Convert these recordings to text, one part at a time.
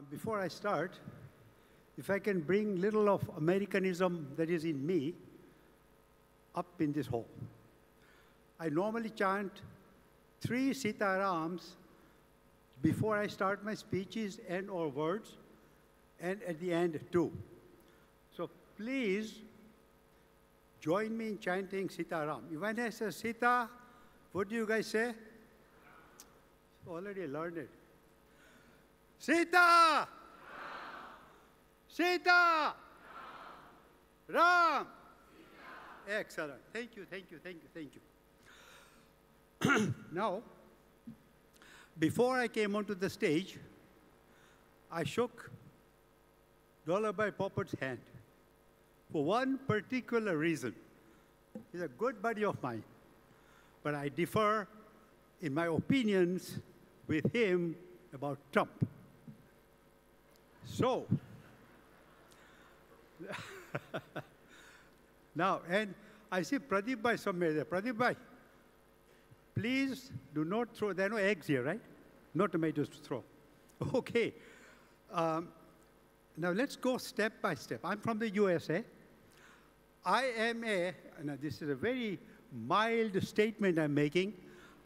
Before I start, if I can bring little of Americanism that is in me up in this hall. I normally chant 3 sitarams before I start my speeches and or words, and at the end too. So please join me in chanting sitaram. When I say sita, what do you guys say? Already learned it. Sita! Sita! Ram! Excellent. Thank you, thank you, thank you, thank you. Now, before I came onto the stage, I shook Dollabhai Popat's hand for one particular reason. He's a good buddy of mine, but I differ in my opinions with him about Trump. So, now, and I see Pradeep Bhai somewhere there. Pradeep Bhai, please do not throw, there are no eggs here, right? No tomatoes to throw. Okay. Now let's go step by step. I'm from the USA. I am now this is a very mild statement I'm making.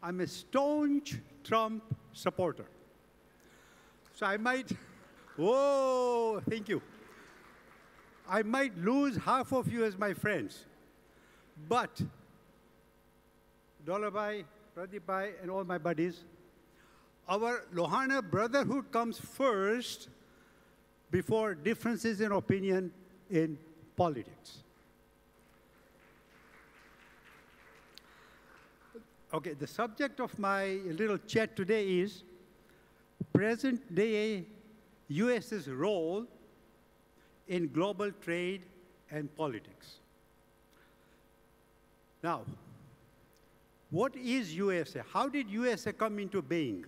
I'm a staunch Trump supporter. So I might, oh, thank you. I might lose half of you as my friends. But Dollabhai, Pradeep Bhai, and all my buddies, our Lohana brotherhood comes first before differences in opinion in politics. Okay, the subject of my little chat today is present-day US's role in global trade and politics. Now, what is USA? How did USA come into being?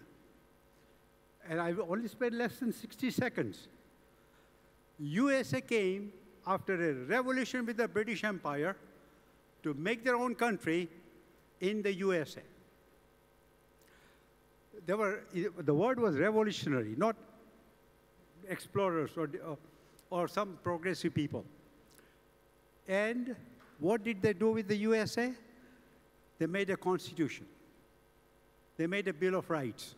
And I will only spend less than 60 seconds. USA came after a revolution with the British Empire to make their own country in the USA. The word was revolutionary, not explorers or some progressive people. And what did they do with the USA? They made a constitution. They made a Bill of Rights.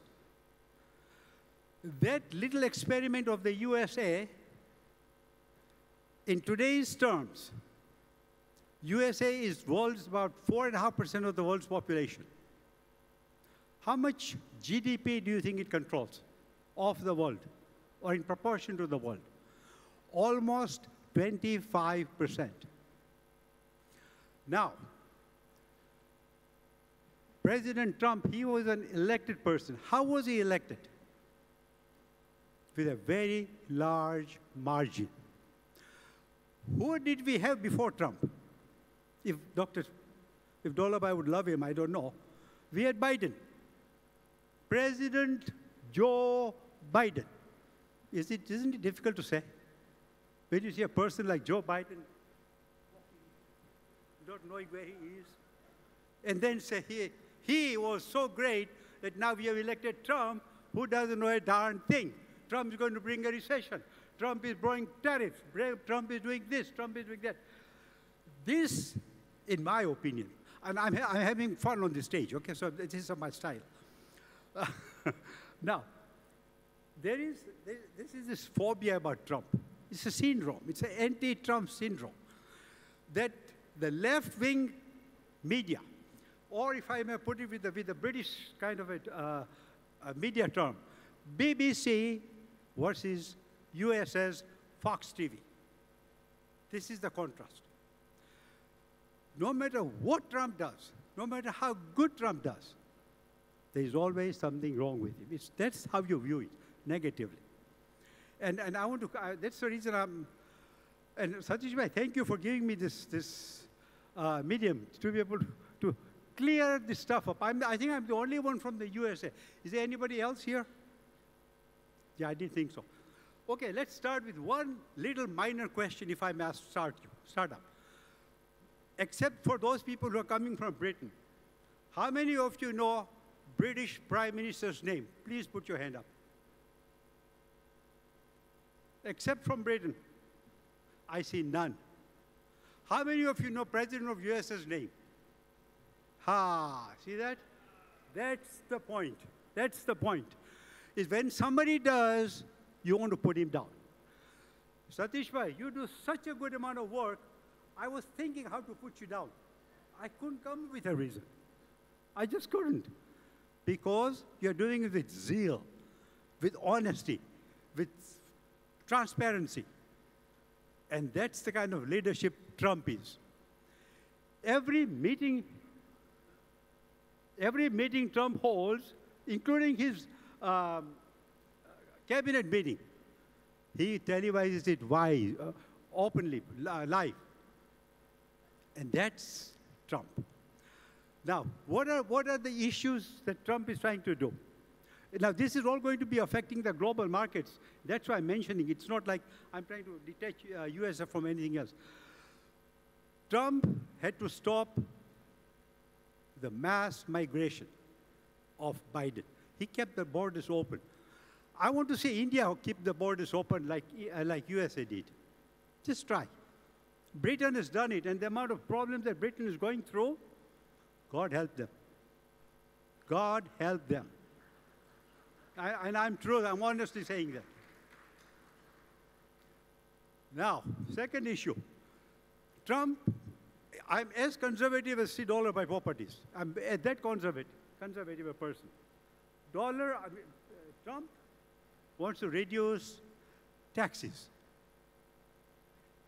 That little experiment of the USA, in today's terms, USA is about 4.5% of the world's population. How much GDP do you think it controls of the world, or in proportion to the world? Almost 25%. Now, President Trump, he was an elected person. How was he elected? With a very large margin. Who did we have before Trump? If Dollabhai would love him, I don't know. We had Biden. President Joe Biden. Isn't it difficult to say? When you see a person like Joe Biden, not knowing where he is, and then say he was so great that now we have elected Trump, who doesn't know a darn thing. Trump is going to bring a recession. Trump is blowing tariffs. Trump is doing this. Trump is doing that. This, in my opinion, and I'm having fun on this stage, okay? So this is my style. Now, this is this phobia about Trump. It's a syndrome. It's an anti-Trump syndrome. That the left-wing media, or if I may put it with the British kind of a media term, BBC versus US's Fox TV. This is the contrast. No matter what Trump does, no matter how good Trump does, there is always something wrong with him. That's how you view it, negatively. And I want to, that's the reason and Satish Bhai, thank you for giving me this medium to be able to clear this stuff up. I think I'm the only one from the USA. Is there anybody else here? Yeah, I didn't think so. Okay, let's start with one little minor question, if I may start up. Except for those people who are coming from Britain. How many of you know British Prime Minister's name? Please put your hand up. except from Britain. I see none. How many of you know President of US's name? See that? That's the point. That's the point. Is when somebody does, you want to put him down. Satish bhai, you do such a good amount of work, I was thinking how to put you down. I couldn't come up with a reason. I just couldn't. Because you're doing it with zeal, with honesty, with transparency. And that's the kind of leadership Trump is. Every meeting Trump holds, including his cabinet meeting, he televises it openly, live. And that's Trump. Now, what are the issues that Trump is trying to do? Now, this is all going to be affecting the global markets. That's why I'm mentioning. It's not like I'm trying to detach US from anything else. Trump had to stop the mass migration of Biden. He kept the borders open. I want to see India keep the borders open like USA did. Just try. Britain has done it, and the amount of problems that Britain is going through, God help them. God help them. And I'm honestly saying that. Now, second issue. Trump, I'm as conservative as $3 by properties. I'm that conservative a person. Trump wants to reduce taxes.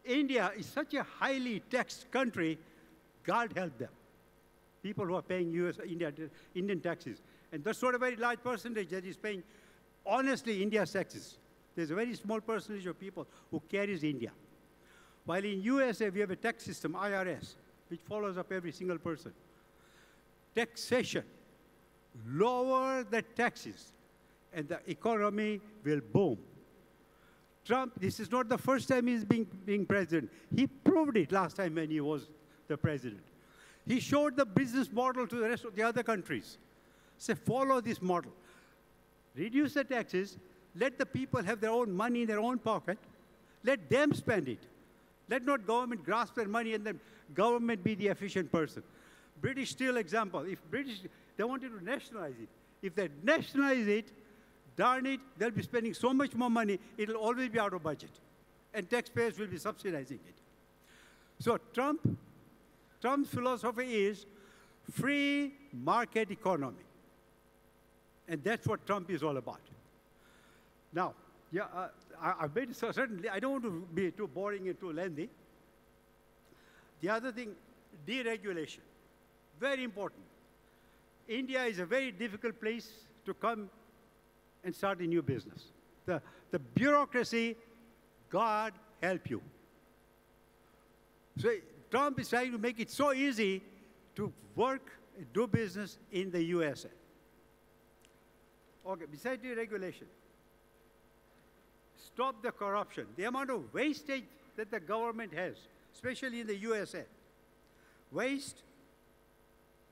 India is such a highly taxed country, God help them. People who are paying Indian taxes. And that's not a very large percentage that is paying, honestly, India's taxes. There's a very small percentage of people who carries India. While in USA, we have a tax system, IRS, which follows up every single person. Taxation. Lower the taxes, and the economy will boom. Trump, this is not the first time he's being president. He proved it last time when he was the president. He showed the business model to the rest of the other countries. Say, follow this model. Reduce the taxes. Let the people have their own money in their own pocket. Let them spend it. Let not government grasp their money and then government be the efficient person. British Steel example. If they wanted to nationalize it. If they nationalize it, darn it, they'll be spending so much more money, it'll always be out of budget. And taxpayers will be subsidizing it. So Trump's philosophy is free market economy. And that's what Trump is all about. Now, I've made certainly, I don't want to be too boring and too lengthy. The other thing, deregulation. Very important. India is a very difficult place to come and start a new business. The bureaucracy, God help you. So Trump is trying to make it so easy to work and do business in the USA. Okay, besides deregulation, stop the corruption. The amount of wastage that the government has, especially in the USA. Waste,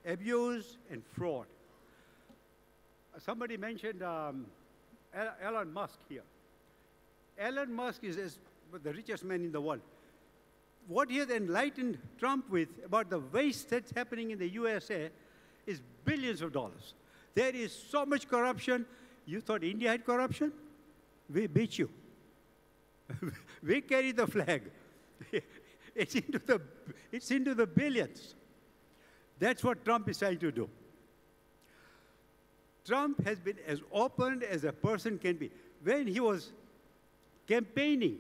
abuse, and fraud. Somebody mentioned Elon Musk here. Elon Musk is the richest man in the world. What he has enlightened Trump with about the waste that's happening in the USA is billions of dollars. There is so much corruption. You thought India had corruption? We beat you. We carry the flag. It's into the billions. That's what Trump is trying to do. Trump has been as open as a person can be. When he was campaigning,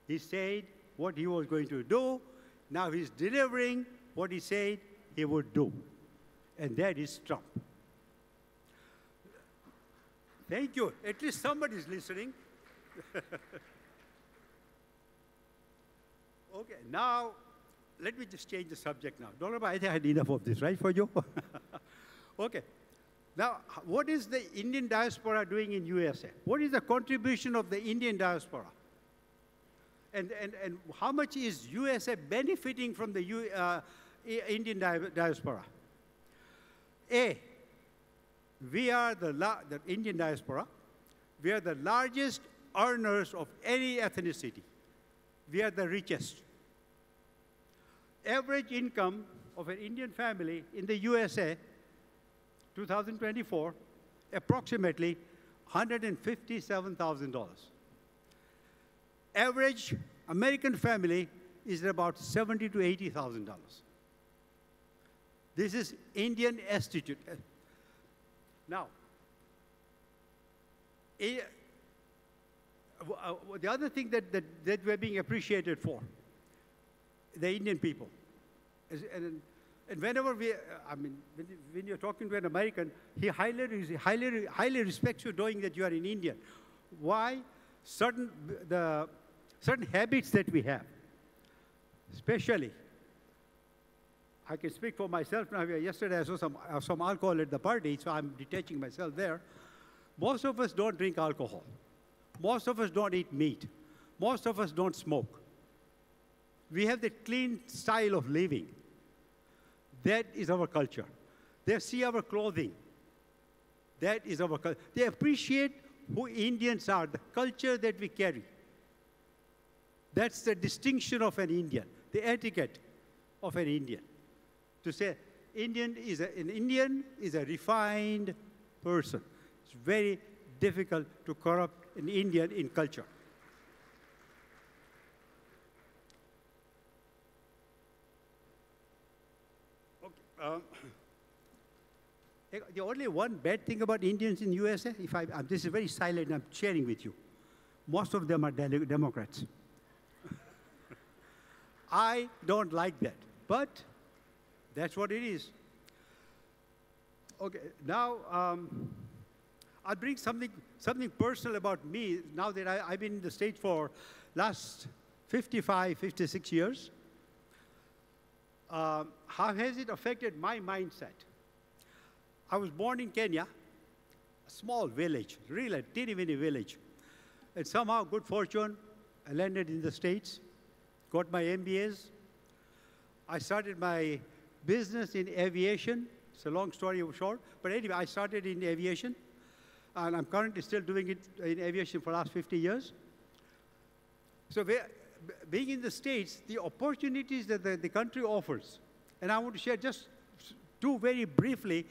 he said what he was going to do. Now he's delivering what he said he would do. And that is Trump. Thank you. At least somebody is listening. Okay, now let me just change the subject now. Dollar, I think I had enough of this, right, for you? Okay. Now, what is the Indian diaspora doing in USA? What is the contribution of the Indian diaspora? And how much is USA benefiting from the Indian diaspora? We are the Indian diaspora. We are the largest earners of any ethnicity. We are the richest. Average income of an Indian family in the USA, 2024, approximately $157,000. Average American family is about $70,000 to $80,000. This is Indian Institute. Now, the other thing that we're being appreciated for, the Indian people, and whenever when you're talking to an American, he highly respects you knowing that you are an Indian. Why? Certain habits that we have, especially, I can speak for myself now. Yesterday I saw some alcohol at the party, so I'm detaching myself there. Most of us don't drink alcohol. Most of us don't eat meat. Most of us don't smoke. We have the clean style of living. That is our culture. They see our clothing. That is our culture. They appreciate who Indians are, the culture that we carry. That's the distinction of an Indian, the etiquette of an Indian. To say an Indian is a refined person. It's very difficult to corrupt an Indian in culture. Okay. The only one bad thing about Indians in USA, this is very silent, I'm sharing with you. Most of them are Democrats. I don't like that, but that's what it is. Okay, now I'll bring something personal about me now that I've been in the States for last 55, 56 years. How has it affected my mindset? I was born in Kenya, a small village, really a teeny-weeny village. And somehow, good fortune, I landed in the States, got my MBAs. I started my business in aviation. It's a long story short. But anyway, I started in aviation. And I'm currently still doing it in aviation for the last 50 years. So being in the States, the opportunities that the country offers, and I want to share just two very briefly.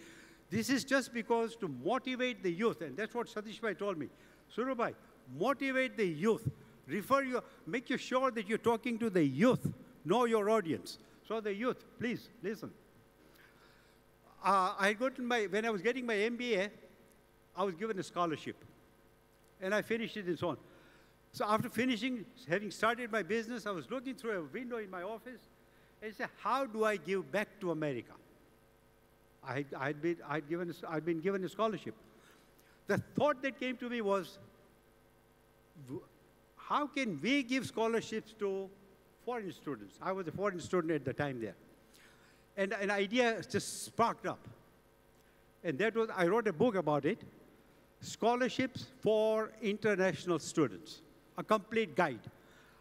This is just because to motivate the youth, and that's what Satish Bhai told me. Suru Bhai, motivate the youth. Make sure that you're talking to the youth. Know your audience. So the youth, please listen. When I was getting my MBA, I was given a scholarship. And I finished it and so on. So after finishing, having started my business, I was looking through a window in my office and said, how do I give back to America? I'd been given a scholarship. The thought that came to me was, how can we give scholarships to foreign students? I was a foreign student at the time there. And an idea just sparked up. And I wrote a book about it, Scholarships for International Students, a complete guide.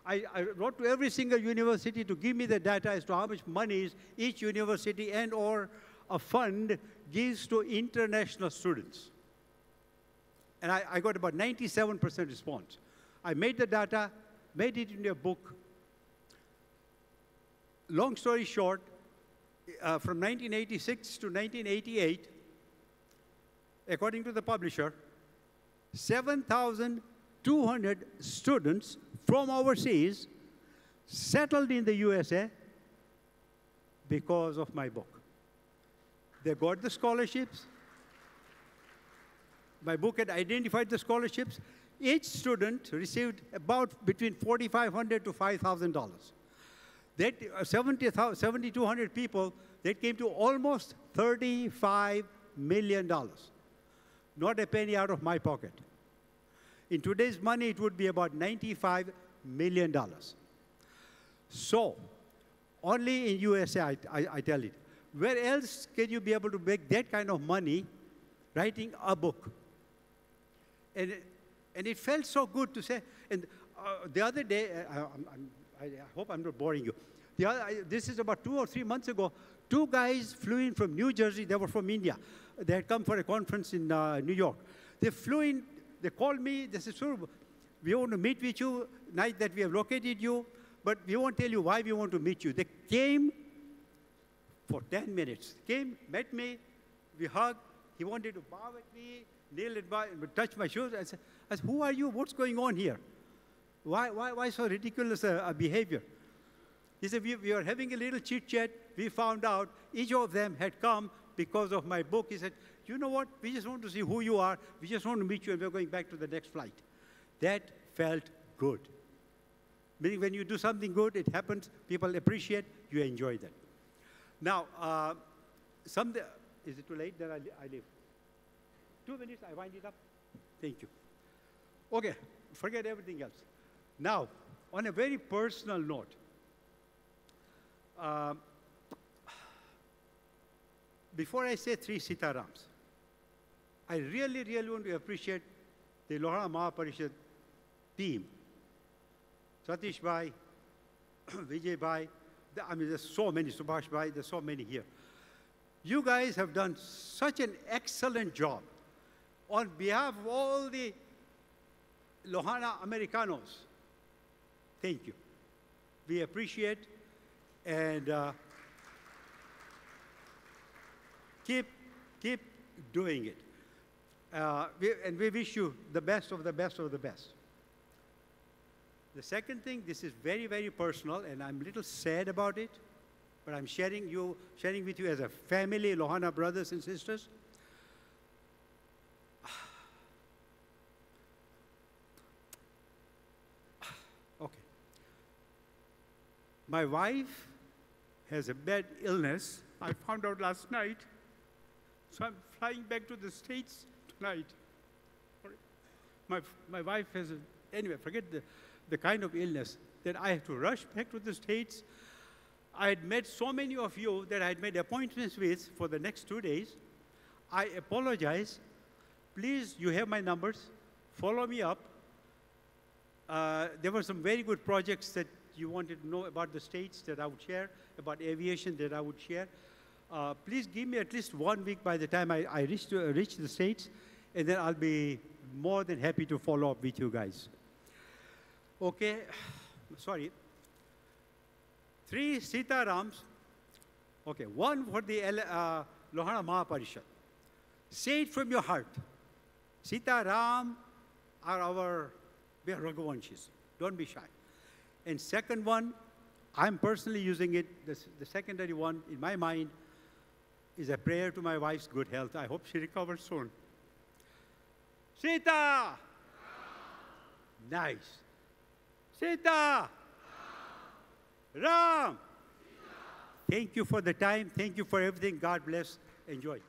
I wrote to every single university to give me the data as to how much money each university and or a fund gives to international students. And I got about 97% response. I made the data, made it into a book. Long story short, from 1986 to 1988, according to the publisher, 7,200 students from overseas settled in the USA because of my book. They got the scholarships. My book had identified the scholarships. Each student received about between $4,500 to $5,000. That 7,200 people, that came to almost $35 million. Not a penny out of my pocket. In today's money, it would be about $95 million. So, only in USA, I tell it. Where else can you be able to make that kind of money writing a book? And it felt so good to say. And the other day, I hope I'm not boring you. This is about 2 or 3 months ago. 2 guys flew in from New Jersey. They were from India. They had come for a conference in New York. They flew in. They called me. They said, Suru, We want to meet with you, night that we have located you, but we won't tell you why we want to meet you. They came for 10 minutes. Came, met me, we hugged. He wanted to bow at me, kneel and bow, touch my shoes. I said, who are you? What's going on here? Why so ridiculous a behavior? He said, we were having a little chit-chat. We found out each of them had come because of my book. He said, you know what? We just want to see who you are. We just want to meet you, and we're going back to the next flight. That felt good. Meaning when you do something good, it happens, people appreciate, you enjoy that. Now, is it too late that I leave? 2 minutes, I wind it up. Thank you. Okay, forget everything else. Now, on a very personal note, before I say 3 Sitarams, I really, really want to appreciate the Lohana Mahaparishad team. Satish Bhai, Vijay Bhai, I mean, there's so many, Subhash Bhai, there's so many here. You guys have done such an excellent job. On behalf of all the Lohana Americanos, thank you. We appreciate and keep doing it. And we wish you the best of the best of the best. The second thing, this is very, very personal, and I'm a little sad about it, but I'm sharing with you as a family, Lohana brothers and sisters. Okay. My wife has a bad illness. I found out last night, so I'm flying back to the States tonight. My wife has anyway, forget the kind of illness that I have to rush back to the States. I had met so many of you that I had made appointments with for the next 2 days. I apologize. Please, you have my numbers. Follow me up. There were some very good projects that you wanted to know about the States that I would share, about aviation that I would share. Please give me at least 1 week by the time I reach the States, and then I'll be more than happy to follow up with you guys. Okay, sorry. 3 Sitarams. Okay, 1 for the Lohana Mahaparishad. Say it from your heart. Sitaram are we are Raghuvanshis. Don't be shy. And second one, I'm personally using it, the secondary one in my mind is a prayer to my wife's good health. I hope she recovers soon. Sita! Nice. Sita! Ram! Thank you for the time. Thank you for everything. God bless. Enjoy.